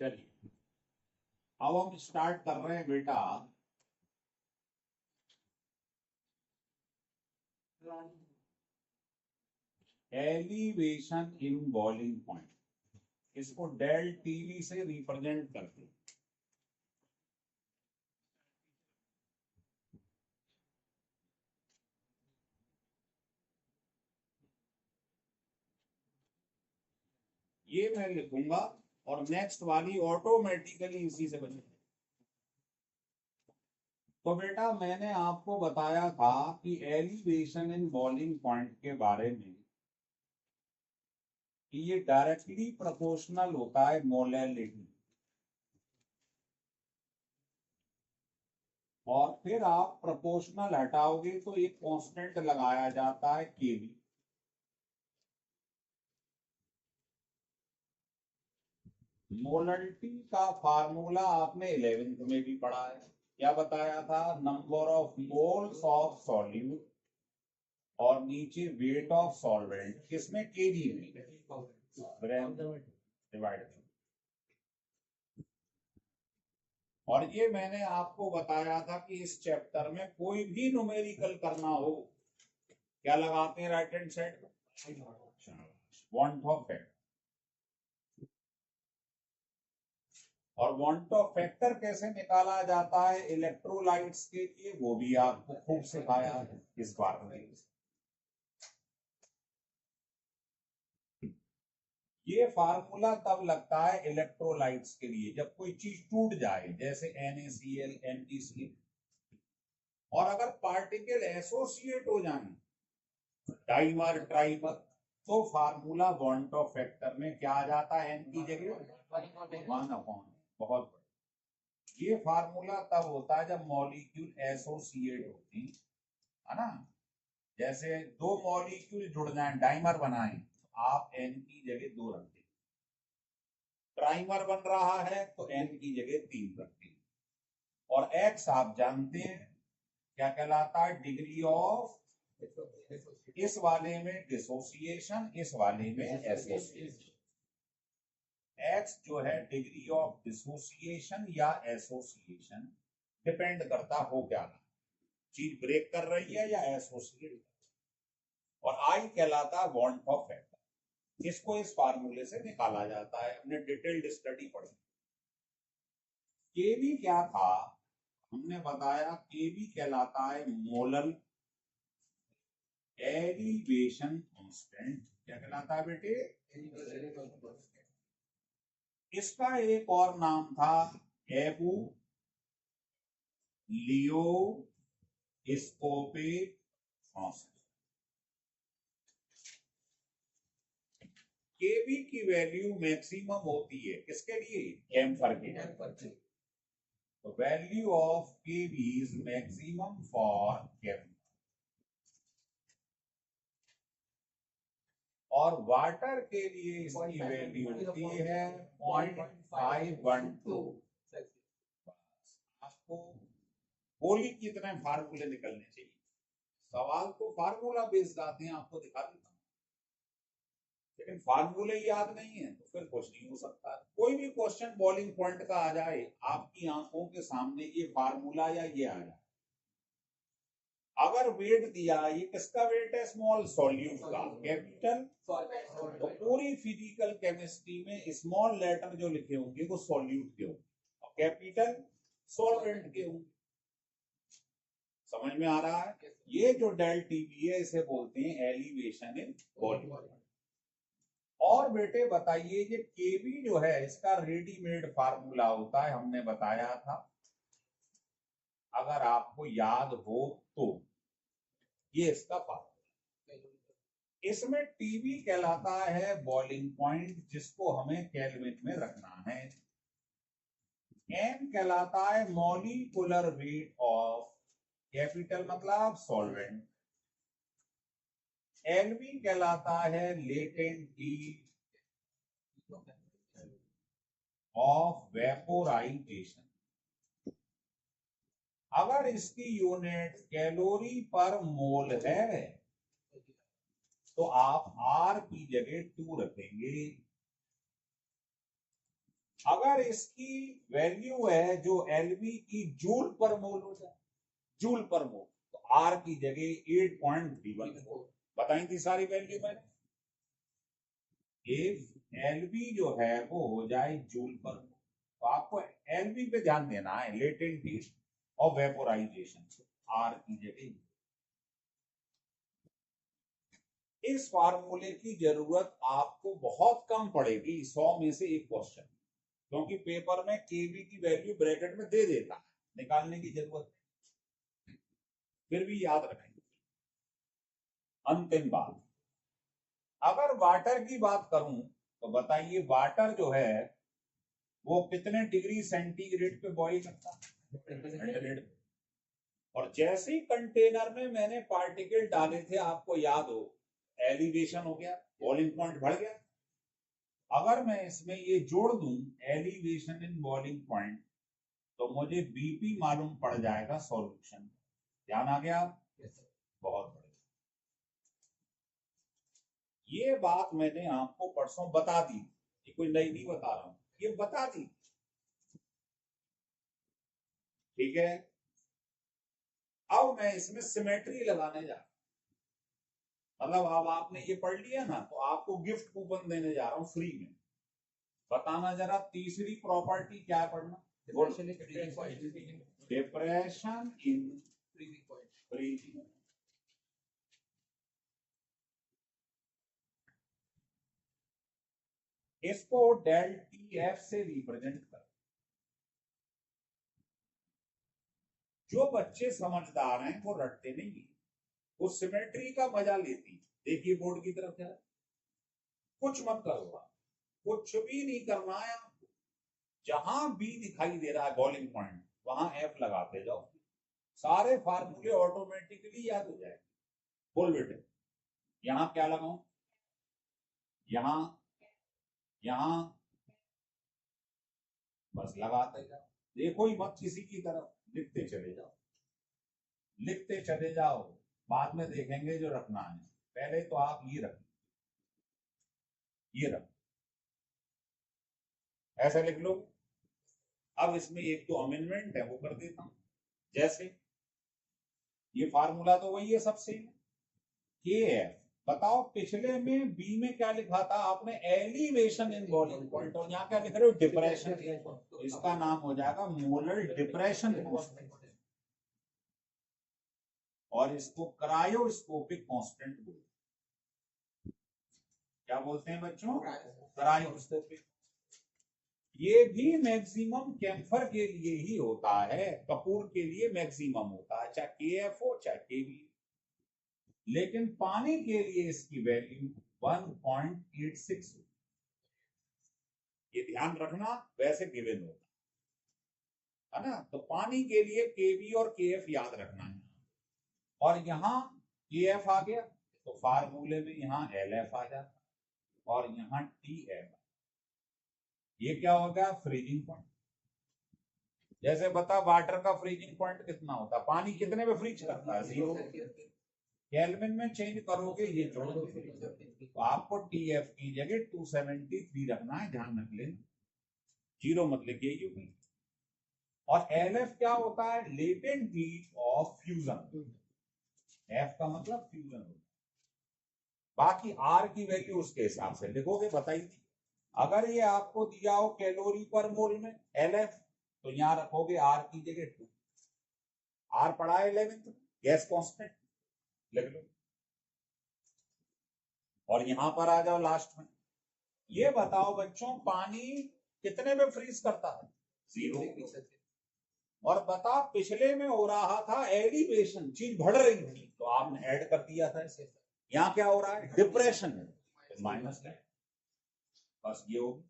चलिए अब हम स्टार्ट कर रहे हैं बेटा एलिवेशन इन बॉइलिंग पॉइंट। इसको डेल टीवी से रिप्रेजेंट करते हैं। ये मैं लिखूंगा और नेक्स्ट वाली ऑटोमेटिकली इसी से बनेगी। तो बेटा मैंने आपको बताया था कि एलिवेशन इन बॉइलिंग पॉइंट के बारे में कि ये डायरेक्टली प्रोपोर्शनल होता है मोलैलिटी, और फिर आप प्रोपोर्शनल हटाओगे तो एक कांस्टेंट लगाया जाता है केवी। मोलैलिटी का फार्मूला आपने 11th में भी पढ़ा है। क्या बताया था? Number of moles of solute और नीचे वेट ऑफ सॉल्वेंट, किसमें? केजी में डिवाइड। और ये मैंने आपको बताया था कि इस चैप्टर में कोई भी न्यूमेरिकल करना हो, क्या लगाते हैं right hand side? Want of factor. और वांट ऑफ फैक्टर कैसे निकाला जाता है इलेक्ट्रोलाइट्स के लिए, वो भी आपको खूब सिखाया है इस बार में। ये फार्मूला तब लगता है इलेक्ट्रोलाइट्स के लिए जब कोई चीज टूट जाए, जैसे NaCl NeCl, और अगर पार्टिकल एसोसिएट हो जाए डाइमर ट्राइमर, तो फार्मूला बॉन्ड ऑफ फैक्टर में क्या आ जाता है? एन की जगह 1/, बहुत बड़ा। ये फार्मूला तब होता है जब मॉलिक्यूल एसोसिएट होते हैं, है ना। जैसे दो मॉलिक्यूल जुड़ जाएं, डाइमर बनाएं, तो आप एन की जगह 2 रख दें। ट्राइमर बन रहा है तो एन की जगह 3 रख दें। और एक्स आप जानते हैं क्या कहलाता है? डिग्री ऑफ, इस वाले में डिसोसिएशन, इस वाले में एसोसिएशन। एक्स जो है डिग्री ऑफ डिसोसिएशन या एसोसिएशन, डिपेंड करता हो क्या रहा, चीज ब्रेक कर रही है या एसोसिएट। और आई कहलाता है बॉन्ड ऑफ फैक्टर। इसको इस फार्मूले से निकाला जाता है, हमने डिटेल्ड स्टडी पढ़ी। केवी क्या था? हमने बताया केवी कहलाता है मोलर एलिवेशन कांस्टेंट। क्या कहलाता है बेटे? इसका एक और नाम था एबू लियो स्कोपिक कांस्टेंट। केवी की वैल्यू मैक्सिमम होती है किसके लिए? कैम्फर के। तो value of KV is maximum for camphor. और वाटर के लिए इसकी वैल्यू होती है 0.512। आपको गोली की तरह फार्मूले निकलने चाहिए। सवाल तो फार्मूला बेस्ड आते हैं, आपको दिखा देता हूं, लेकिन फार्मूले याद नहीं है तो फिर कुछ नहीं हो सकता। कोई भी क्वेश्चन बॉइलिंग पॉइंट का आ जाए, आपकी आंखों के सामने ये फार्मूला या ये आ जाए, अगर वेट दिया, ये किसका वेट है? स्मॉल सॉल्यूट का। कैपिटल, तो पूरी फिजिकल केमिस्ट्री में स्मॉल लेटर जो लिखे होंगे वो सॉल्यूट के होंगे और कैपिटल सॉल्वेंट के होंगे। समझ में आ रहा है? ये जो डेल टीवी है इसे बोलते हैं एलिवेशन इन बॉइलिंग। और बेटे बताइए, ये केवी जो है इसका रेडीमेड फार्मूला होता है, हमने बताया था, अगर आपको याद हो तो। ये इसका फार्मूला, इसमें टीवी कहलाता है बॉइलिंग पॉइंट, जिसको हमें केल्विन में रखना है। एम कहलाता है मॉलिक्यूलर वेट ऑफ, कैपिटल मतलब सॉल्वेंट। एलवी कहलाता है लेटेंट हीट ऑफ वेपोराइजेशन। अगर इसकी यूनिट कैलोरी पर मोल है तो आप आर की जगह 2 रखेंगे। अगर इसकी वैल्यू है जो एलबी की जूल पर मोल हो जाए, जूल पर मोल, तो आर की जगह 8.314 बताई थी सारी वैल्यू मैंने। इफ एलबी जो है वो हो जाए जूल पर मोल, तो आपको एलबी पे ध्यान देना है, लेटेंट हीट और वेपोराइजेशन, आर की जगह। इस फार्मूले की जरूरत आपको बहुत कम पड़ेगी 100 में से एक क्वेश्चन, क्योंकि पेपर में केवी की वैल्यू ब्रैकेट में दे देता है, निकालने की जरूरत नहीं, फिर भी याद रखेंगे। अंतिम बात, अगर वाटर की बात करूं तो बताइए वाटर जो है वो कितने डिग्री सेंटीग्रेड पे बॉईल करता है? 100। और जैसे ही कंटेनर में मैंने पार्टिकल डाले थे, आपको याद हो, एलिवेशन हो गया, बॉइलिंग पॉइंट बढ़ गया। अगर मैं इसमें ये जोड़ दूं एलिवेशन इन बॉइलिंग पॉइंट, तो मुझे बीपी मालूम पड़ जाएगा सॉल्यूशन। ध्यान आ गया? बहुत बढ़िया। ये बात मैंने आपको परसों बता दी, ये कोई नई नहीं बता रहा हूं, ये बता दी, ठीक है। अब मैं इसमें सिमेट्री लगाने जा रहा हूं, मतलब अब आपने ये पढ़ लिया ना, तो आपको गिफ्ट कूपन देने जा रहा हूं फ्री में। बताना जरा तीसरी प्रॉपर्टी क्या पढ़ना? Depression in freezing. इसको डेल टी एफ से रिप्रेजेंट कर। जो बच्चे समझदार हैं वो रटते नहीं, वो सिमेट्री का मजा लेती। देखिए बोर्ड की तरफ है, कुछ मत करो, कुछ भी नहीं करना है आपको। जहां बी दिखाई दे रहा है बॉलिंग पॉइंट, वहां एफ लगाते जाओ, सारे फार्मूले ऑटोमेटिकली याद हो जाएंगे। बोल बेटे, यहां क्या लगाऊं? यहां, यहां, बस लगाते जाओ, देखो ही मत किसी की तरफ, लिखते चले जाओ, लिखते चले जाओ, बाद में देखेंगे जो रखना है। पहले तो आप ये रख, ये रख, ऐसा लिख लो। अब इसमें एक तो अमेंडमेंट है वो कर देता हूं, जैसे ये फार्मूला तो वही है सबसे, के एफ। बताओ पिछले में बी में क्या लिखा था आपने? एलिवेशन इन बॉइलिंग पॉइंट, और यहाँ क्या लिख रहे हो? डिप्रेशन। तो इसका नाम हो जाएगा मोलर डिप्रेशन, और इसको क्रायोस्कोपिक कांस्टेंट बोलते हैं। क्या बोलते हैं बच्चों? क्रायोस्कोपिक। ये भी मैक्सिमम कैम्फर के लिए ही होता है, कपूर के लिए मैक्सिमम होता है, चाहे के एफ हो चाहे के बी, लेकिन पानी के लिए इसकी वैल्यू 1.86 हो। ये ध्यान रखना, वैसे गिवन होता है ना। तो पानी के लिए केवी और केएफ याद रखना है, और यहाँ केएफ आ गया तो फार्मूले में यहाँ एलएफ आ जाता, और यहाँ टीएफ। ये क्या होगा? Freezing point. जैसे बता, वाटर का फ्रीजिंग पॉइंट कितना होता है? पानी कितने में फ्रीज करता है? 0। केल्विन में चेंज करोगे ये जोड़ दो, तो आपको टीएफ की जगह 273 रखना है, ध्यान रख लेना, 0 मत लिखिए यूं। और एलएफ क्या होता है? Latent heat of fusion. F का मतलब फ्यूजन होता है। बाकी आर की वैल्यू उसके हिसाब से लिखोगे, बताइए। अगर ये आपको दिया हो कैलोरी पर मोल में एलएफ, तो यहां रखोगे आर की जगह 2। आर पढ़ा है 11th, गैस कांस्टेंट, लिख लो। और यहां पर आ जाओ लास्ट में, ये बताओ बच्चों पानी कितने में फ्रीज करता है? 0। और बता पिछले में हो रहा था एलिवेशन, चीज बढ़ रही थी, तो आपने ऐड कर दिया था इसे। यहाँ क्या हो रहा है? डिप्रेशन, माइनस है, बस ये होगी।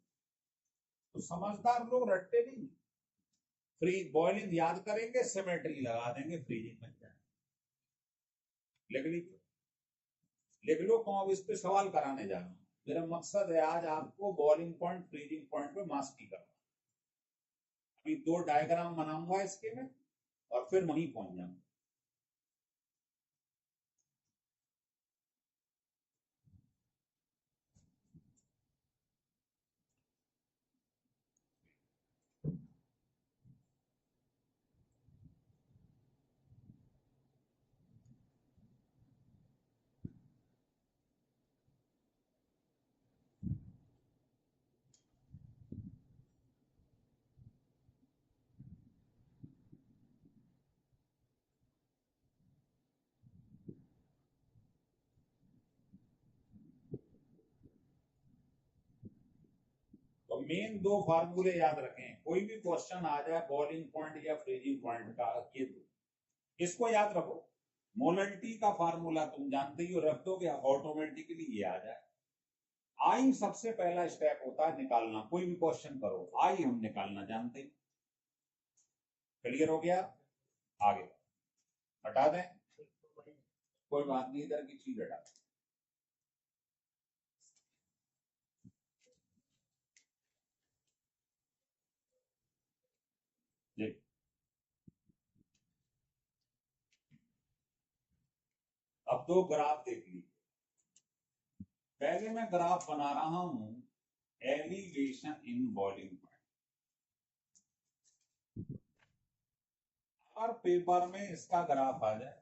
तो समझदार लोग रटते नहीं, फ्री बॉइलिंग याद करेंगे, सिमेट्री लगा देंगे, फ्रीजिंग बन जाए। लिख लीजिए, लिख लो, कौन अब इस पे सवाल कराने जा रहा हूं। मेरा मकसद है आज आपको बॉइलिंग पॉइंट फ्रीजिंग पॉइंट पे मास्टरी करना। अभी 2 डायग्राम बनाऊंगा इसके में, और फिर वहीं पहुंच जाऊंगा। मेन दो फार्मूले याद रखें, कोई भी क्वेश्चन आ जाए बॉइलिंग पॉइंट या फ्रीजिंग पॉइंट का, ये दो, इसको याद रखो। मोलरिटी का फार्मूला तुम जानते ही हो, रख दोगे ऑटोमेटिकली ये आ जाए। आई सबसे पहला स्टेप होता है निकालना, कोई भी क्वेश्चन करो आई हम निकालना जानते हैं। क्लियर हो गया? आगे हटा दें, कोई बात नहीं, इधर की चीज हटा दें। अब दो ग्राफ देख लीजिए। पहले मैं ग्राफ बना रहा हूं एलिवेशन इन बॉइलिंग पॉइंट। और पेपर में इसका ग्राफ आ जाए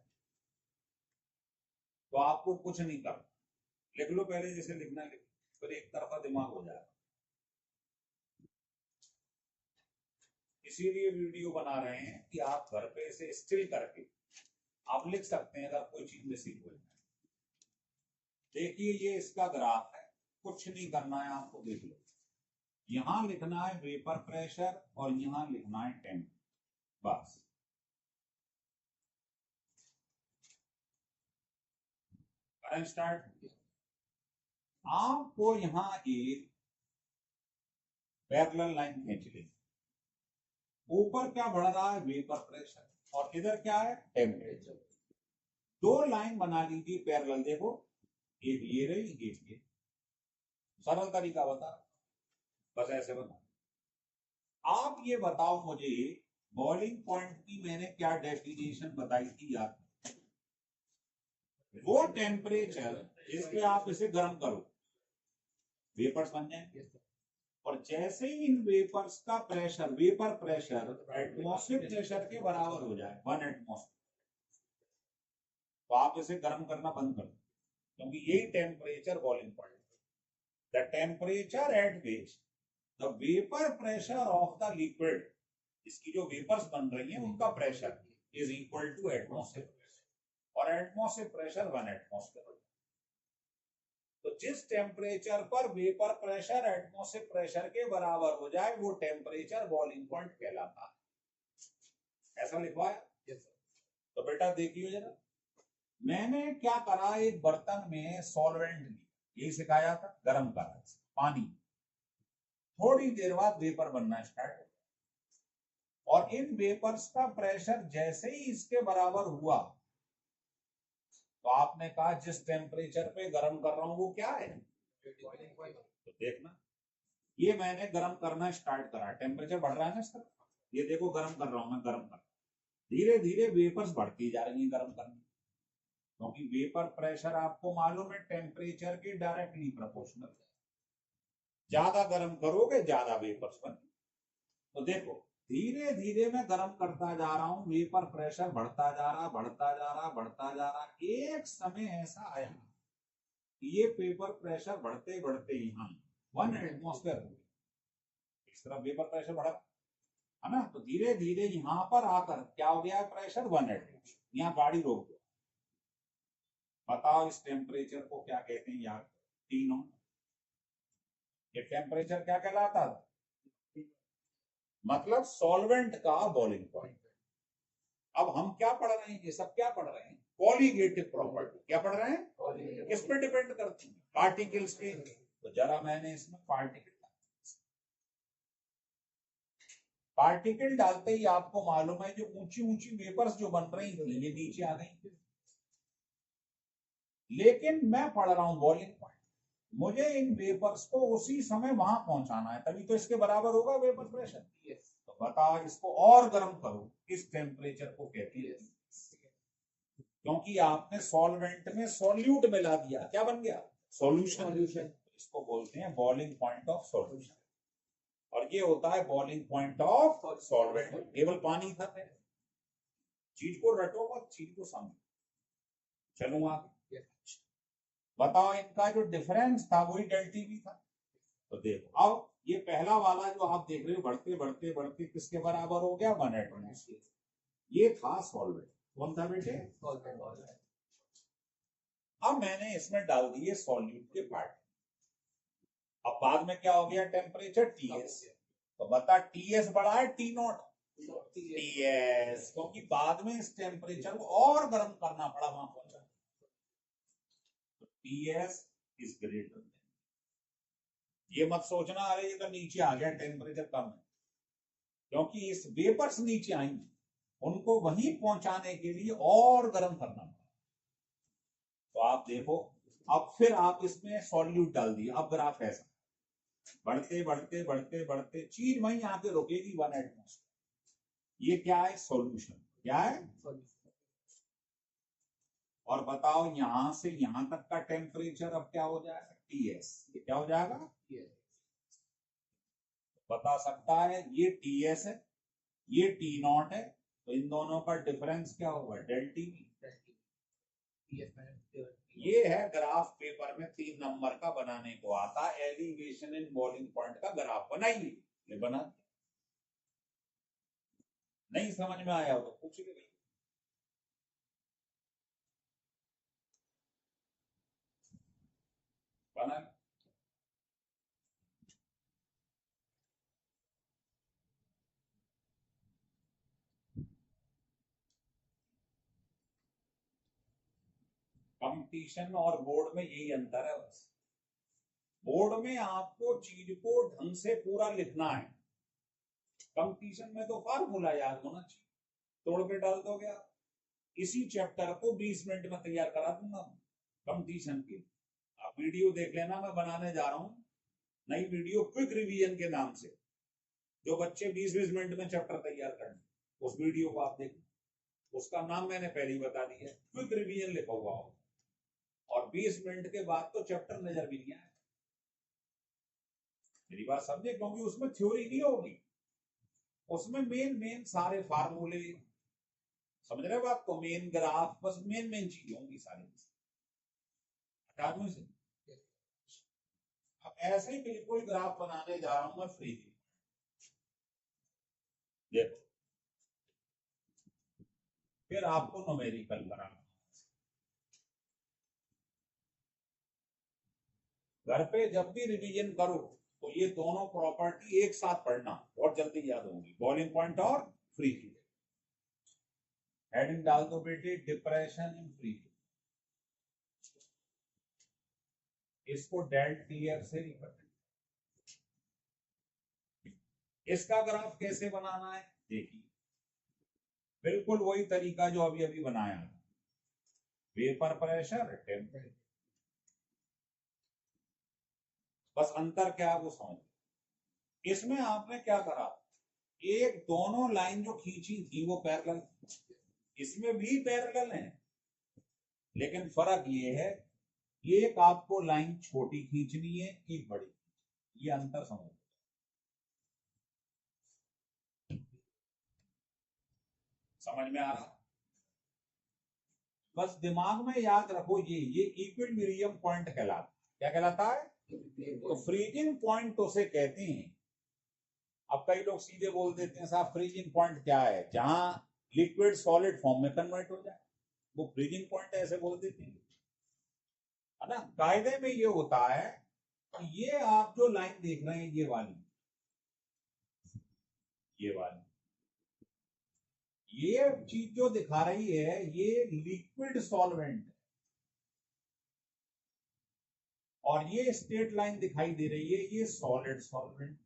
तो आपको कुछ नहीं करना, लिख लो पहले जैसे लिखना लिख, फिर एक तरफा दिमाग हो जाएगा। इसीलिए वीडियो बना रहे हैं कि आप घर पे इसे स्टिल करके आप लिख सकते हैं अगर कोई चीज मिसिंग हो जाए। देखिए ये इसका ग्राफ है, कुछ नहीं करना है आपको, देख लो। यहां लिखना है वेपर प्रेशर और यहां लिखना है टेम्प, बस। करें स्टार्ट। आपको यहां एक पैरेलल लाइन खींच लेंगे, ऊपर क्या बढ़ रहा है वेपर प्रेशर और इधर क्या है टेम्परेचर। दो लाइन बना लीजिए पैरेलल, देखो एक ये रही एक ये, सरल तरीका बता, बस ऐसे बता। आप ये बताओ मुझे बॉइलिंग पॉइंट की मैंने क्या डेफिनेशन बताई थी यार, वो टेम्परेचर जिस पे आप इसे गर्म करो वेपर्स बन जाएंगे, और जैसे ही इन वेपर्स का pressure, vapour pressure atmospheric pressure के बराबर हो जाए 1 एटमॉस्फेयर, तो आप इसे गर्म करना बंद कर दो, क्योंकि यही temperature boiling point. The temperature at which the vapour pressure of the liquid, इसकी जो वेपर्स बन रही हैं उनका pressure is equal to atmosphere, और एटमॉस्फेयर प्रेशर 1 एटमॉस्फेयर। तो जिस टेम्परेचर पर वेपर प्रेशर एटमॉस्फेयर प्रेशर के बराबर हो जाए वो टेम्परेचर बॉइलिंग पॉइंट कहलाता है। ऐसा लिखवाया? तो बेटा देखिए जरा, मैंने क्या करा, एक बर्तन में सॉल्वेंट ली, यही सिखाया था, गर्म करा पानी, थोड़ी देर बाद वेपर बनना स्टार्ट हो, और इन वेपर्स का प्रेशर जैसे ही इसके बराबर हुआ तो आपने कहा जिस टेम्परेचर पे गर्म कर रहा हूं वो क्या है, तो देखना ये मैंने गर्म करना स्टार्ट करा, टेम्परेचर बढ़ रहा है ना इसका, ये देखो गर्म कर रहा हूं मैं, गर्म कर, धीरे धीरे वेपर्स बढ़ती जा रही है गर्म करने, क्योंकि वेपर प्रेशर आपको मालूम है टेम्परेचर के डायरेक्टली प्रोपोर्शनल है, ज्यादा गर्म करोगे ज्यादा वेपर्स बने। तो देखो धीरे धीरे मैं गर्म करता जा रहा हूं, वेपर प्रेशर बढ़ता जा रहा बढ़ता जा रहा बढ़ता जा रहा, एक समय ऐसा आया ये पेपर प्रेशर बढ़ते बढ़ते यहाँ 1 एटमॉस्फेयर हो गया, इस तरह वेपर प्रेशर बढ़ा है ना, तो धीरे धीरे यहाँ पर आकर क्या हो गया प्रेशर 1 एटमॉस्फेयर, यहाँ गाड़ी रोक दो। बताओ इस टेम्परेचर को क्या कहते हैं यार, तीनों, ये टेम्परेचर क्या कहलाता था, मतलब सॉल्वेंट का बॉइलिंग पॉइंट। अब हम क्या पढ़ रहे हैं, ये सब क्या पढ़ रहे हैं, कॉलीगेटिव प्रॉपर्टी, क्या पढ़ रहे हैं, किस पे डिपेंड करती है, पार्टिकल्स पे। तो जरा मैंने इसमें पार्टिकल डालते ही आपको मालूम है जो ऊंची ऊंची वेपर्स जो बन रही थी ये नीचे आ गई, लेकिन मैं पढ़ रहा हूं बॉइलिंग पॉइंट, मुझे इन वेपर्स को उसी समय वहां पहुंचाना है, तभी तो इसके बराबर होगा वेपर प्रेशर। तो बताओ इसको और गर्म करो, इस टेम्परेचर को कहती है, क्योंकि आपने सॉल्वेंट में सॉल्यूट मिला दिया, क्या बन गया सॉल्यूशन, इसको बोलते हैं बॉइलिंग पॉइंट ऑफ सॉल्यूशन, और ये होता है बॉइलिंग पॉइंट ऑफ सॉल्वेंट। केवल पानी था, चीज को रटो मत, चीज को समझो। चलो आगे बताओ, इनका जो डिफरेंस था वही डेल्टी भी था। तो देखो अब ये पहला वाला जो आप देख रहे हो बढ़ते बढ़ते बढ़ते किसके बराबर हो गया 1 एटमॉस्फेयर, ये था सॉल्वेंट, कौन था बेटे, अब मैंने इसमें डाल दिए सॉल्यूट के पार्ट। अब बाद में क्या हो गया टेम्परेचर टीएस, तो बता टीएस बढ़ा है टी नॉट टीएस, क्योंकि बाद में इस टेम्परेचर को और गर्म करना पड़ा वहां पहुंचा, तो टीएस इज ग्रेटर। ये मत सोचना अरे ये तो नीचे आ गया टेम्परेचर कम है, क्योंकि इस वेपर्स नीचे आएंगे, उनको वहीं पहुंचाने के लिए और गर्म करना पड़ा। तो आप देखो, अब फिर आप इसमें सॉल्यूट डाल दिए, अब ग्राफ ऐसा बढ़ते बढ़ते बढ़ते बढ़ते चीज वहीं आके रुकेगी 1 एटमॉस्फेयर। ये क्या है? सॉल्यूशन। क्या है? और बताओ यहां से यहां तक का टेम्परेचर अब क्या हो जाएगा? टीएस। ये क्या हो जाएगा? बता सकता है ये टीएस है, ये टी नॉट है, तो इन दोनों का डिफरेंस क्या होगा? डेल्टी। ये है ग्राफ, पेपर में 3 नंबर का बनाने को आता, एलिवेशन इन बॉइलिंग पॉइंट का ग्राफ बनाइए। ये बना, नहीं समझ में आया हो तो पूछ ले। बना कंपटीशन और बोर्ड में यही अंतर है बस। बोर्ड में आपको चीज को ढंग से पूरा लिखना है, कंपटीशन में तो फार्मूला याद होना चाहिए, तोड़ के डाल दोगे आप। इसी चैप्टर को 20 मिनट में तैयार करा दूंगा कंपटीशन की। आप वीडियो देख लेना, मैं बनाने जा रहा हूं नई वीडियो क्विक रिवीजन के नाम से, जो बच्चे 20-20 मिनट में चैप्टर तैयार करने, उस वीडियो को आप देखना। उसका नाम मैंने पहले ही बता दिया, क्विक रिवीजन लिखा हुआ हो, और 20 मिनट के बाद तो चैप्टर नजर भी नहीं आए। मेरी बात समझे, क्योंकि उसमें थ्योरी नहीं होगी, उसमें मेन मेन सारे फार्मूले, समझ रहे बात को, मेन ग्राफ, बस मेन मेन चीजें होंगी सारी। हटा दूं इसे? अब ऐसे ही बिल्कुल ग्राफ बनाने जा रहा हूं मैं फ्री। देखो फिर आपको न्यूमेरिकल कराना, घर पे जब भी रिवीजन करो तो ये दोनों प्रॉपर्टी एक साथ पढ़ना, बहुत जल्दी याद होंगी, बॉइलिंग पॉइंट और फ्री हीट। हेडिंग डाल दो बेटे, डिप्रेशन इन फ्री हीट। इसको डेल्ट क्लियर से रिप्रेजेंट। इसका ग्राफ कैसे बनाना है देखिए, बिल्कुल वही तरीका जो अभी अभी बनाया, वेपर प्रेशर टेम्परेचर, बस अंतर क्या है वो समझ। इसमें आपने क्या करा, एक दोनों लाइन जो खींची थी वो पैरेलल, इसमें भी पैरेलल है, लेकिन फर्क ये है एक आपको लाइन छोटी खींचनी है, एक बड़ी, ये अंतर समझ। समझ में आ रहा? बस दिमाग में याद रखो, ये इक्विलिब्रियम पॉइंट कहलाता, क्या कहलाता है? तो फ्रीजिंग पॉइंट तो उसे कहते हैं। अब कई लोग सीधे बोल देते हैं साहब फ्रीजिंग पॉइंट क्या है? जहां लिक्विड सॉलिड फॉर्म में कन्वर्ट हो जाए, वो फ्रीजिंग पॉइंट ऐसे बोल देते हैं, है ना। कायदे में ये होता है कि ये आप जो लाइन देख रहे हैं, ये वाली, ये वाली, ये चीज जो दिखा रही है ये लिक्विड सॉल्वेंट, और ये स्ट्रेट लाइन दिखाई दे रही है ये सॉलिड सॉल्वेंट,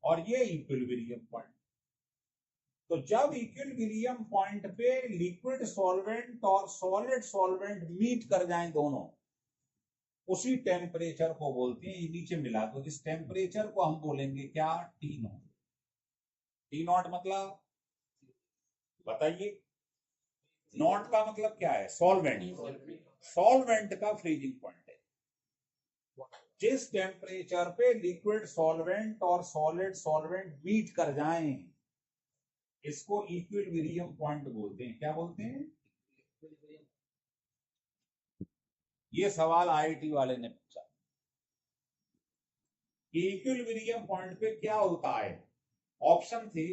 और ये इक्विलिब्रियम पॉइंट। तो जब इक्विलिब्रियम पॉइंट पे लिक्विड सॉल्वेंट और सॉलिड सॉल्वेंट मीट कर जाएं दोनों, उसी टेम्परेचर को बोलते हैं, नीचे मिला दो, इस टेम्परेचर को हम बोलेंगे क्या? T not. टी नॉट मतलब बताइए, नॉट का मतलब क्या है? सॉल्वेंट, सॉल्वेंट का फ्रीजिंग पॉइंट है। जिस टेम्परेचर पे लिक्विड सॉल्वेंट और सॉलिड सॉल्वेंट मीट कर जाएं, इसको इक्विलिब्रियम पॉइंट बोलते हैं। क्या बोलते हैं? ये सवाल आईआईटी वाले ने पूछा, इक्विलिब्रियम पॉइंट पे क्या होता है? ऑप्शन थी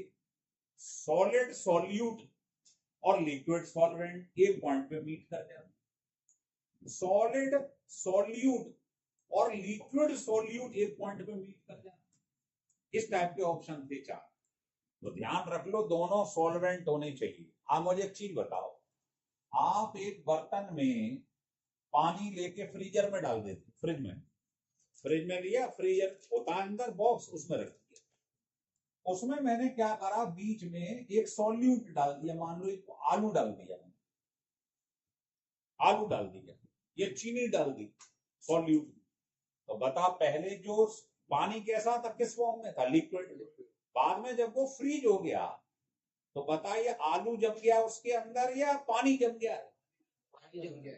सॉलिड सॉल्यूट और लिक्विड सॉल्वेंट एक पॉइंट पे मीट कर जाते, सॉलिड, सॉल्यूट और लिक्विड सॉल्यूट एक पॉइंट पे मीट कर जाए, इस टाइप के ऑप्शन थे 4। तो ध्यान रख लो दोनों सॉल्वेंट होने चाहिए। आप मुझे एक चीज बताओ, आप एक बर्तन में पानी लेके फ्रीजर में डाल देते, फ्रिज में लिया, फ्रीजर होता है अंदर बॉक्स, उसमें रख दिया, उसमें मैंने क्या करा, बीच में एक सॉल्यूट डाल दिया, मान लो एक आलू डाल दिया, आलू डाल दिया, ये चीनी डाल दी सॉल्यूट। तो बता पहले जो पानी कैसा था, किस फॉर्म में था, लिक्विड। बाद में जब वो फ्रीज हो गया तो बताइए आलू जम गया उसके अंदर या पानी जम गया? पानी जम गया।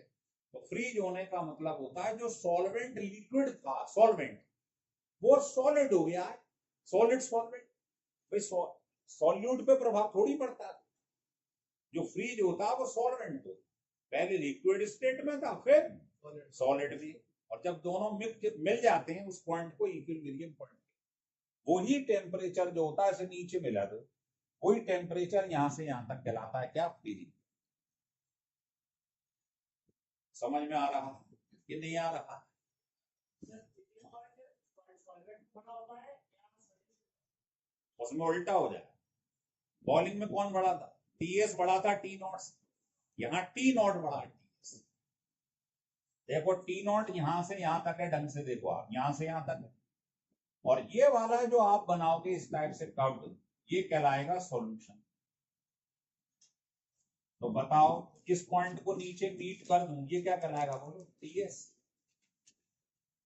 तो फ्रीज होने का मतलब होता है जो सॉल्वेंट लिक्विड था, सॉल्वेंट वो सॉलिड हो गया है, सॉलिड सॉल्वेंट। भाई सॉल्यूट पे प्रभाव थोड़ी पड़ता है, जो फ्रीज होता है वो सॉल्वेंट हो, पहले लिक्विड स्टेट में था फिर सॉलिड भी, और जब दोनों मिल जाते हैं उस पॉइंट को इक्विलिब्रियम पॉइंट, वही टेम्परेचर जो होता है इसे नीचे मिला दो, वही टेम्परेचर यहां से यहां तक कहलाता है क्या, फ्रीजिंग। समझ में आ रहा कि नहीं आ रहा? उसमें उल्टा हो जाए, बॉलिंग में कौन बड़ा था, टीएस बड़ा था टी नॉट, यहाँ टी नॉट बड़ा है टीएस। देखो टी नॉट यहां से यहां तक है, ढंग से देखो आप, यहां से यहां तक है, और ये वाला जो आप बनाओगे इस टाइप से कर्व, ये कहलाएगा सॉल्यूशन। तो बताओ किस पॉइंट को नीचे मीट कर दूं, ये क्या कहलाएगा, बोलो टीएस।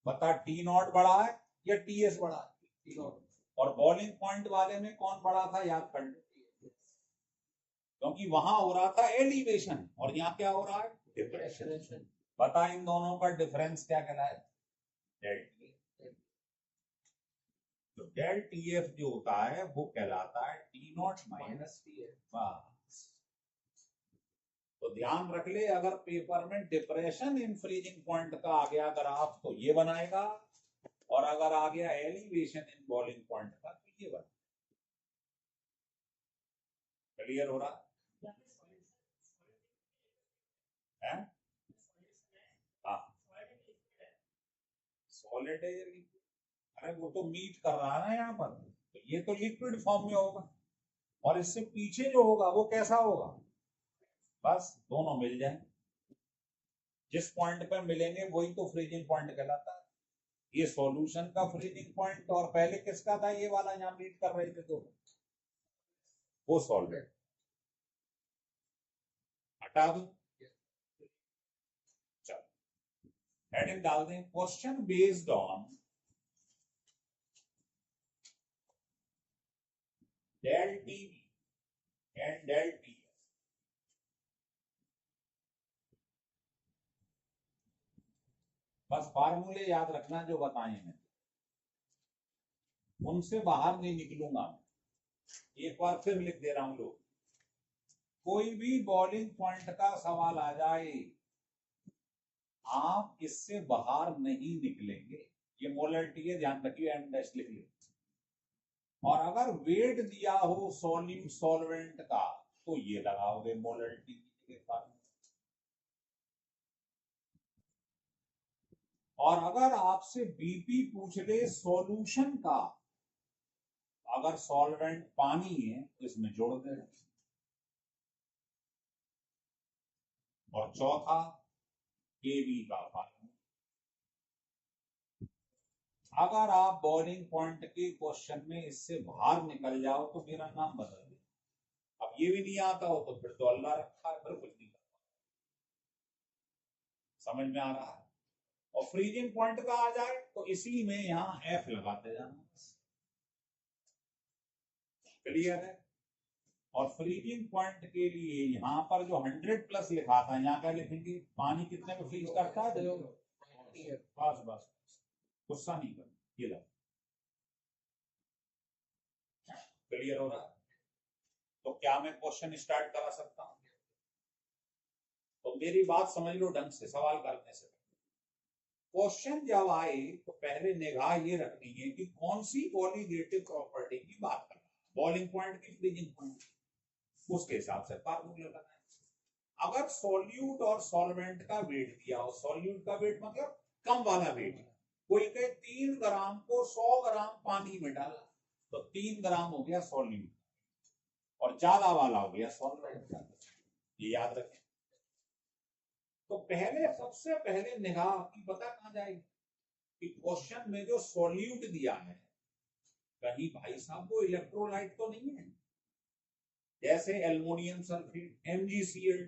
बता टी नॉट बड़ा है या टीएस बड़ा है, टी नॉट। और बॉलिंग पॉइंट वाले में कौन बड़ा था, याद कर लो, क्योंकि वहां हो रहा था एलिवेशन और यहाँ क्या हो रहा है, डिप्रेशन। बता इन दोनों का डिफरेंस क्या कहलाए, डेल टीएफ। तो डेल टीएफ जो होता है वो कहलाता है टी नॉट माइनस टीएफ। तो ध्यान रख ले, अगर पेपर में डिप्रेशन इन फ्रीजिंग पॉइंट का आ गया ग्राफ तो ये बनाएगा, और अगर आ गया एलिवेशन इन बॉइलिंग पॉइंट का तो ये बनाएगा। क्लियर हो रहा है? हाँ, सॉलिड है, अरे वो तो मीट कर रहा है ना यहाँ पर, तो ये तो लिक्विड फॉर्म में होगा, और इससे पीछे जो होगा वो कैसा होगा, बस दोनों मिल जाए, जिस पॉइंट पे मिलेंगे वही तो फ्रीजिंग पॉइंट कहलाता है। ये सॉल्यूशन का फ्रीजिंग पॉइंट, और पहले किसका था, ये वाला यहाँ मीट कर रहे थे तो वो सॉल्वेंट। हटा दो, चलो हेडिंग डाल दें, question based on del T and del T. बस फार्मूले याद रखना जो बताए हैं, उनसे बाहर नहीं निकलूंगा मैं। एक बार फिर लिख दे रहा हूं लोग, कोई भी बॉलिंग पॉइंट का सवाल आ जाए आप इससे बाहर नहीं निकलेंगे। ये मोलरिटी है, ध्यान रखिए, एम डैश लिख ली। और अगर वेट दिया हो सॉल्यूट सॉल्वेंट का तो ये लगाओगे मोलरिटी के साथ। और अगर आपसे बीपी पूछ ले सॉल्यूशन का, अगर सॉल्वेंट पानी है तो इसमें जोड़ दे। और चौथा केवी का फार्मूला। अगर आप बॉइलिंग पॉइंट के क्वेश्चन में इससे बाहर निकल जाओ तो मेरा नाम बदल दे। अब ये भी नहीं आता हो तो फिर तो अल्लाह रखा है, फिर कुछ नहीं करता। समझ में आ रहा है? और फ्रीजिंग पॉइंट का आ जाए तो इसी में यहाँ एफ लगाते जाना, क्लियर है? और फ्रीजिंग पॉइंट के लिए यहाँ पर जो 100+ लिखा था, यहाँ क्या लिखेंगे, पानी कितने में फ्रीज करता है, बस बस, गुस्सा नहीं करना, ये लग क्लियर हो रहा है? तो क्या मैं क्वेश्चन स्टार्ट करा सकता हूँ? तो मेरी बात समझ लो ढंग से, सवाल करने से क्वेश्चन जब आए तो पहले निगाह ये रखनी है कि कौन सी कोलिगेटिव प्रॉपर्टी की बात कर रहा है, बॉइलिंग पॉइंट की, फ्रीजिंग पॉइंट, उसके हिसाब से फार्मूला लगाए। अगर सॉल्यूट और सॉल्वेंट का वेट दिया हो, सॉल्यूट का वेट मतलब कम वाला वेट, कोई कहे 3 ग्राम को 100 ग्राम पानी में डाला तो 3 ग्राम हो गया सॉल्यूट और ज्यादा वाला हो गया सॉल्वेंट का, ये याद रखें। तो पहले सबसे पहले निगाह आपकी पता कहां जाएगी कि क्वेश्चन में जो सॉल्यूट दिया है कहीं भाई साहब वो इलेक्ट्रोलाइट तो नहीं है, जैसे एल्युमिनियम सल्फेट MgCl,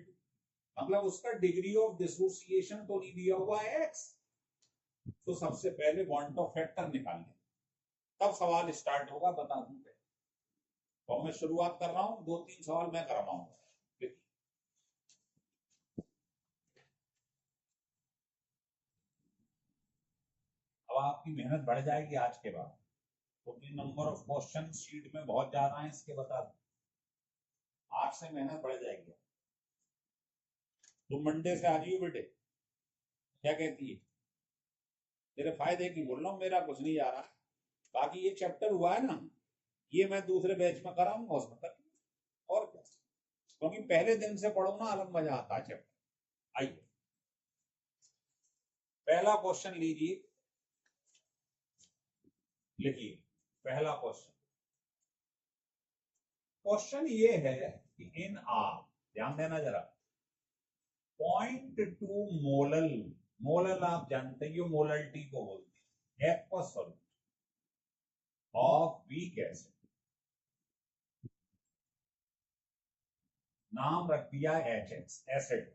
मतलब उसका डिग्री ऑफ डिसोसिएशन तो नहीं दिया हुआ है x। तो सबसे पहले बॉन्ड ऑफ फैक्टर निकालने, तब सवाल स्टार्ट होगा, बता दूं। तो मैं शुरुआत कर रहा हूं, 2-3 सवाल मैं करवाऊंगा। अब आपकी मेहनत बढ़ जाएगी आज के बाद, क्योंकि नंबर ऑफ क्वेश्चन शीट में बहुत ज्यादा है, इसके बता दूं आज से मेहनत बढ़ जाएगी। तुम मंडे से आ जाइए बेटे, क्या कहती है? तेरे फायदे की बोल रहा हूँ, मेरा कुछ नहीं आ रहा। बाकी ये चैप्टर हुआ है ना, ये मैं दूसरे बैच में कराऊंगा, उसमें कर और क्या, क्योंकि पहले दिन से पढ़ो ना अलग मजा आता है चैप्टर। आइए पहला क्वेश्चन लीजिए, लिखिए पहला क्वेश्चन। क्वेश्चन ये है कि इन आर, ध्यान देना जरा, 0.2 मोलल, मोलल आप जानते हैं मोलल्टी को बोलते हैं, aqua solute of weak acid, नाम रख दिया HX एसिड।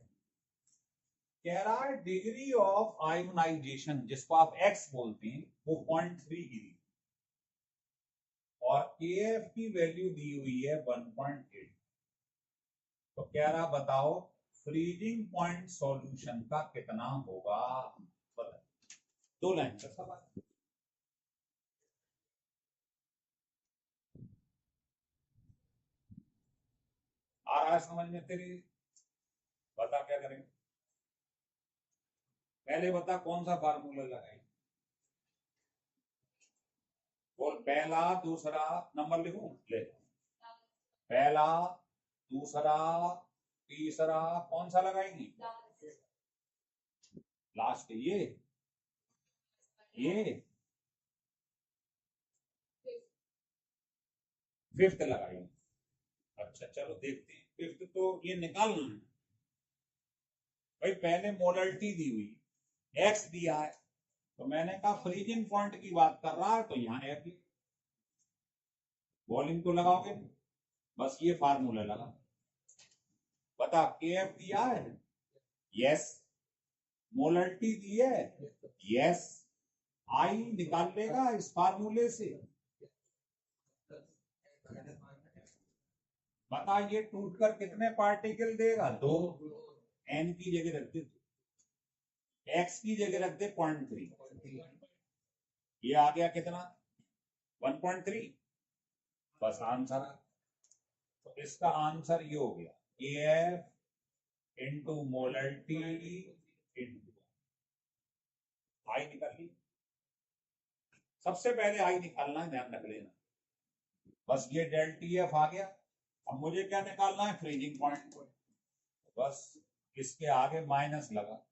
कह रहा है डिग्री ऑफ आयोनाइजेशन, जिसको आप X बोलते हैं, वो 0.3 की दी और KF की वैल्यू दी हुई है 1.8। तो कह रहा बताओ फ्रीजिंग पॉइंट सॉल्यूशन का कितना होगा, बताओ। 2 लाइन का सवाल। आ रहा है समझ में तेरी? बता क्या करेंगे, पहले बता कौन सा फार्मूला लगाएंगे, बोल। पहला दूसरा नंबर लिखूं, ले। पहला दूसरा तीसरा कौन सा लगाएंगे? लास्ट ये फिफ्थ लगाएंगे। अच्छा चलो देखते हैं, फिफ्थ तो ये निकालना है भाई। पहले मोलरिटी दी हुई, एक्स दिया है, तो मैंने कहा फ्रीजिंग पॉइंट की बात कर रहा है तो यहाँ एफ, वॉल्यूम तो लगाओगे, बस ये फार्मूला लगा। बता के एफ दिया है, यस। मोलरिटी दी है, यस। आई निकाल लेगा इस फार्मूले से। बता ये टूटकर कितने पार्टिकल देगा? 2। एन की जगह रख दे, एक्स की जगह रख दे 0.3, ये आ गया कितना? 1.3। बस आंसर। तो इसका आंसर ये हो गया, AF इंटू मोलरिटी इंटू आई निकाल ली। सबसे पहले आई निकालना है, ध्यान रख लेना। बस ये डेल TF आ गया। अब मुझे क्या निकालना है? Freezing point. बस इसके आगे माइनस लगा,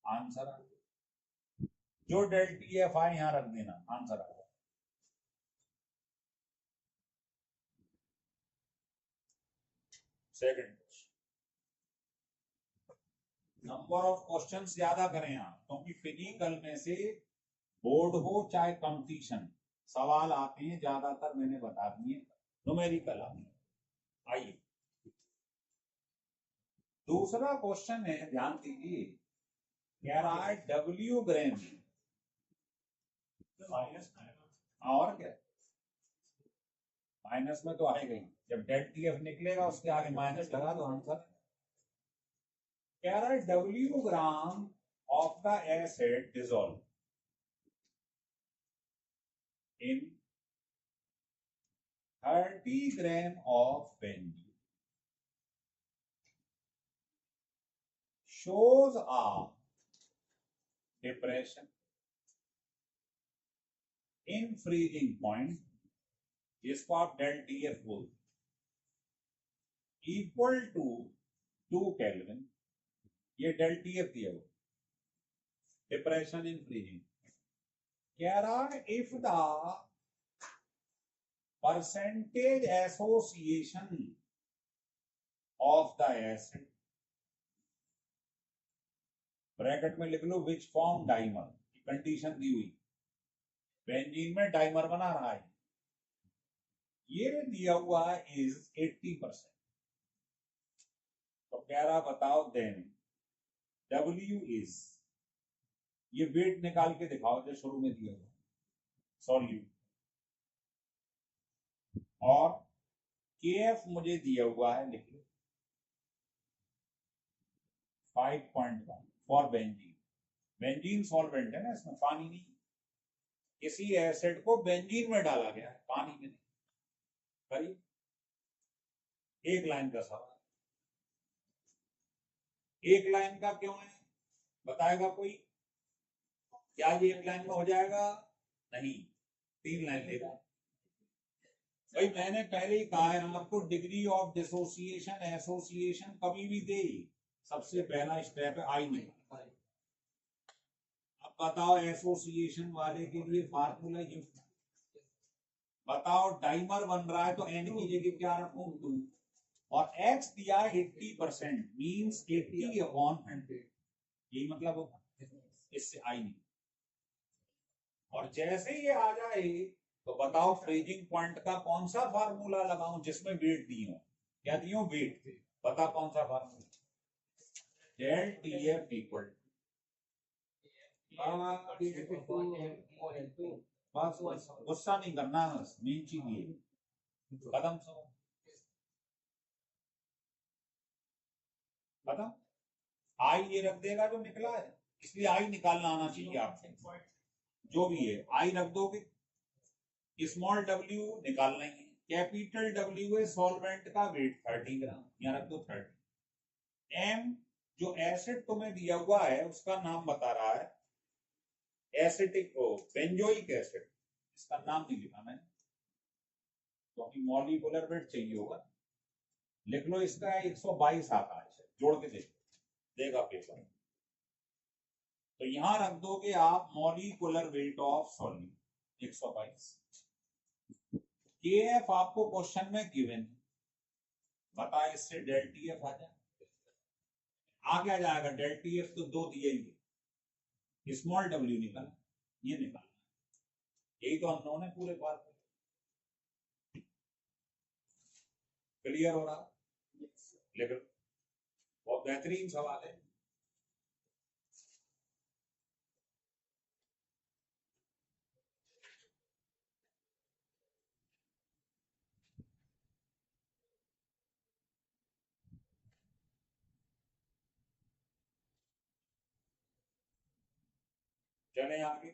आंसर आ गया। जो डेल TF आए यहां रख देना, आंसर आ गया। सेकंड नंबर ऑफ क्वेश्चंस ज्यादा करें आप, क्योंकि फिजिकल में से बोर्ड हो चाहे कंपटीशन, सवाल आते हैं ज्यादातर, मैंने बता दिए न्यूमेरिकल आते हैं। आइए दूसरा क्वेश्चन है, ध्यान दीजिए। कह रहा है W ग्राम, और क्या माइनस में तो आएगा ही, जब डेल TF निकलेगा उसके आगे माइनस लगा दो, आंसर। कह रहा है W gram of the acid dissolve in 30 gram of benzene shows a depression in freezing point, जिसको आप डेल TF बोलते, इक्वल टू 2 केल्विन, ये डेल्टीएफ दिया हुआ, डिप्रेशन इन फ्रीजिंग। कह रहा है if the percentage association of the acid, bracket में लिख लो विच फॉर्म डाइमर, कंडीशन दी हुई, बेंजीन में डाइमर बना रहा है, ये दिया हुआ है इज 80%। तो कह रहा बताओ देन W इज, ये वेट निकाल के दिखाओ जो शुरू में दिया हुआ सॉल्यूट, और KF मुझे दिया हुआ है, लिख लो 5.1 फॉर बेंजीन। बेंजीन सॉल्वेंट है ना, इसमें पानी नहीं, किसी एसिड को बेंजीन में डाला गया है, पानी में नहीं। करिए, एक लाइन का सवाल, एक लाइन का क्यों है बताएगा कोई? क्या ये एक लाइन में हो जाएगा? नहीं, 3 लाइन लेगा। भाई मैंने पहले ही कहा है आपको, डिग्री ऑफ डिसोसिएशन एसोसिएशन कभी भी दे, सबसे पहला स्टेप है आई में। अब बताओ एसोसिएशन वाले के लिए फार्मूला ये, बताओ डाइमर बन रहा है तो एन की जगह क्या रखूं 2, और एक्स दिया 80% मीन्स 80 अपॉन 100, यही मतलब होगा, इससे आई नहीं। और जैसे ये आ जाए तो बताओ फ्रीजिंग पॉइंट का कौन सा फार्मूला लगाऊं जिसमें वेट दी हो, क्या दी हो वेट, बता कौन सा फार्मूला? डेल TF इक्वल, बस गुस्सा नहीं करना, बस मेन चीज ये कदम सो बता, आई ये रख देगा जो निकला है, इसलिए आई निकालना आना चाहिए आपको, जो भी है आई रख दोगे, स्मॉल w निकालना ही है, कैपिटल W है सॉल्वेंट का वेट 30 ग्राम, यहाँ रख दो 30, m जो एसिड तुम्हें दिया हुआ है उसका नाम बता रहा है एसिटिक बेंजोइक एसिड, इसका नाम नहीं लिखा मैंने क्योंकि मॉलिक्यूलर वेट चाहिए होगा, लिख लो इसका 122 आकाश है, जोड़ के देगा पेपर। तो यहां रख दोगे आप molecular weight of solute 122। KF आपको क्वेश्चन में गिवन, बता इससे डेल TF आ जाए, आ क्या जाएगा? डेल TF तो 2 दिए ही, स्मॉल w निकाला, ये निकालना, यही तो अननोन है पूरे बार में। क्लियर हो रहा? लेकिन बहुत बेहतरीन सवाल है। चले आगे,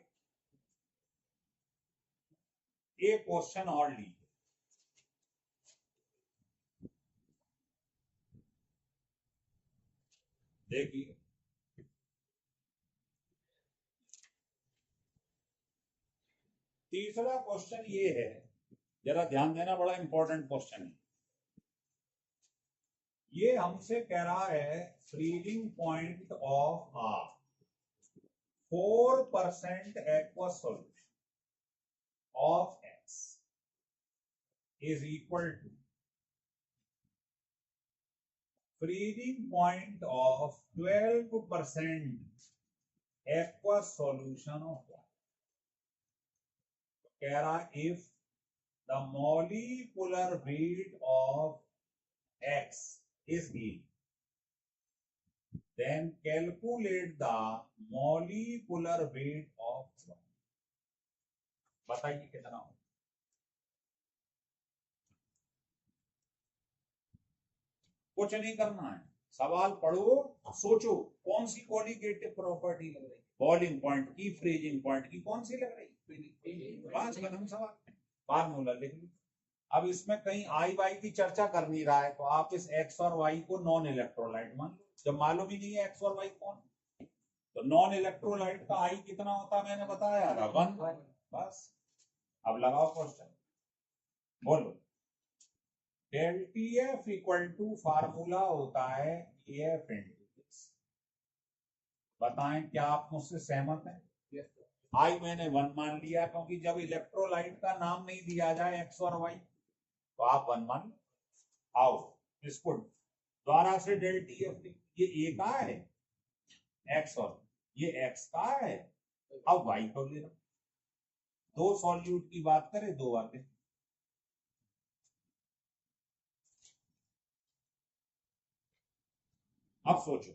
एक क्वेश्चन और लीजिए, देखिए तीसरा क्वेश्चन ये है, जरा ध्यान देना, बड़ा इंपॉर्टेंट क्वेश्चन है। ये हमसे कह रहा है freezing point of 4% aqua solution of X is equal to freezing point of 12% aqua solution of Y. कह रहा if the molecular weight of X is given, then calculate the molecular weight of Y. बताइए कितना हो? कुछ नहीं करना है, सवाल पढ़ो, सोचो कौन सी क्वालिटेटिव प्रॉपर्टी लग रही, बॉइलिंग पॉइंट की, फ्रीजिंग पॉइंट की, कौन सी लग रही, बस खत्म सवाल, फार्मूला लिख लो। अब इसमें कहीं आई वाई की चर्चा कर नहीं रहा है, तो आप इस एक्स और वाई को नॉन इलेक्ट्रोलाइट मान लो, जब मालूम ही नहीं है एक्स और वाई कौन, तो नॉन इलेक्ट्रोलाइट का आई कितना होता है मैंने बताया था 1, बस। अब लगाओ क्वेश्चन, बोलो। Del TF equal to formula होता है KF into this। बताएं क्या आप मुझसे सहमत हैं? आई मैंने 1 मान लिया, क्योंकि जब इलेक्ट्रोलाइट का नाम नहीं दिया जाए एक्स और वाई तो आप 1 मान आओ। इसको द्वारा से डेल TF, ये ए का है एक्स और ये एक्स का है, अब वाई को ले लो। दो सॉल्यूट की बात करें, दो बातें। अब सोचो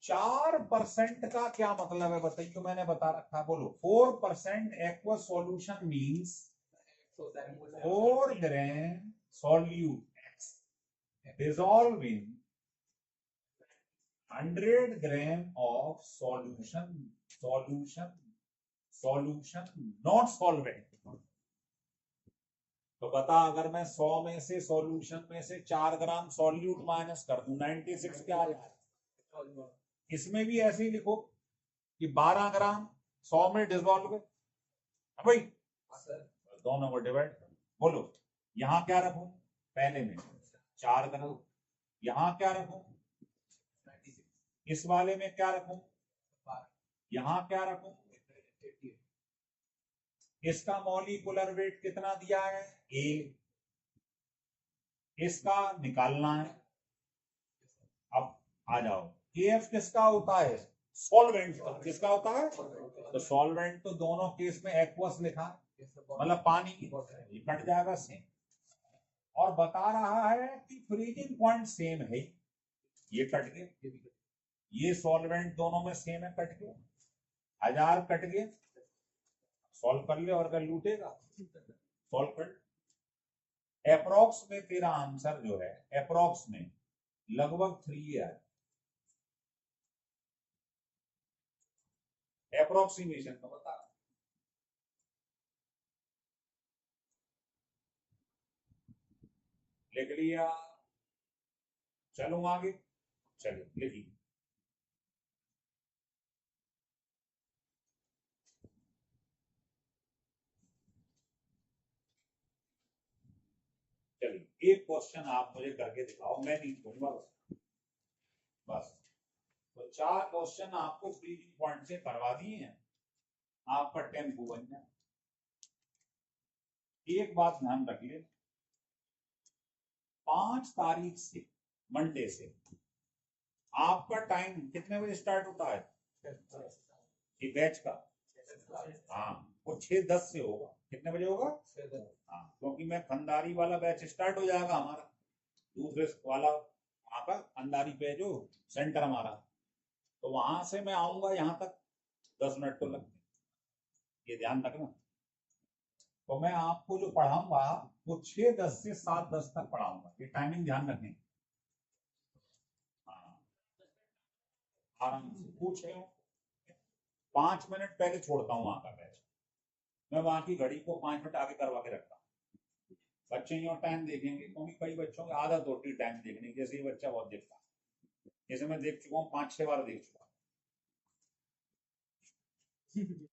4% का क्या मतलब है बताइए, तो मैंने बता रखा, बोलो 4% aqueous solution means 4 gram solute x dissolve in 100 gram of solution not solvent. तो बता, अगर मैं 100 में से सॉल्यूशन में से 4 ग्राम सॉल्यूट माइनस कर दूं 96 क्या आ जाए? इसमें भी ऐसे ही लिखो कि 12 ग्राम 100 में डिसॉल्व भाई, दोनों को डिवाइड। बोलो यहां क्या रखूं? पहले में 4 ग्राम, यहां क्या रखूं? इस वाले में क्या रखूं? यहां क्या रखूं? इसका मॉलिक्यूलर वेट कितना दिया है? ए। इसका निकालना है। अब आ जाओ, KF किसका होता है? सॉल्वेंट। किसका होता है? तो सॉल्वेंट तो दोनों केस में एक्वस लिखा है, मतलब पानी, कट जाएगा सेम। और बता रहा है कि फ्रीजिंग पॉइंट सेम है, ये कट गए, ये सॉल्वेंट दोनों में सेम है, कट गए, 1000 कट गए, सॉल्व कर ले और अगर लूटेगा सॉल्व कर। अप्रोक्स में तेरा आंसर जो है, अप्रोक्स में लगभग 3 है, अप्रोक्सीमेशन तो बता। लिख लिया, चलो आगे, चलो लिखिए। चलिए एक क्वेश्चन आप मुझे करके दिखाओ, मैं नहीं दूंगा बस। तो 4 क्वेश्चन आपको फ्रीजिंग पॉइंट से करवा दिए हैं, आपका टेम्पो बन जाए। एक बात ध्यान रखिए, 5 तारीख से, मंडे से आपका टाइम कितने बजे स्टार्ट होता है? ये बैच का, हाँ वो 6:10 से होगा। कितने बजे होगा? हाँ, क्योंकि मैं खंडारी वाला बैच स्टार्ट हो जाएगा हमारा, दूसरे वाला वहां का खंडारी पे जो सेंटर हमारा, तो वहां से मैं आऊंगा यहाँ तक 10 मिनट तो लगते, ये ध्यान रखना। तो मैं आपको जो पढ़ाऊंगा वो 6:10 से 7:10 तक पढ़ाऊंगा, ये टाइमिंग ध्यान रखें। हाँ, आराम से पूछ रहे हो, 5 मिनट पहले छोड़ता हूँ वहां का बैच, मैं वहां की घड़ी को 5 मिनट आगे करवा के रखता हूँ। बच्चे यूँ टाइम देखेंगे, क्योंकि कई बच्चों की आदत होती है टाइम देखने की, जैसे ये बच्चा बहुत देखता है, जैसे मैं देख चुका हूँ 5-6 बार देख चुका हूँ।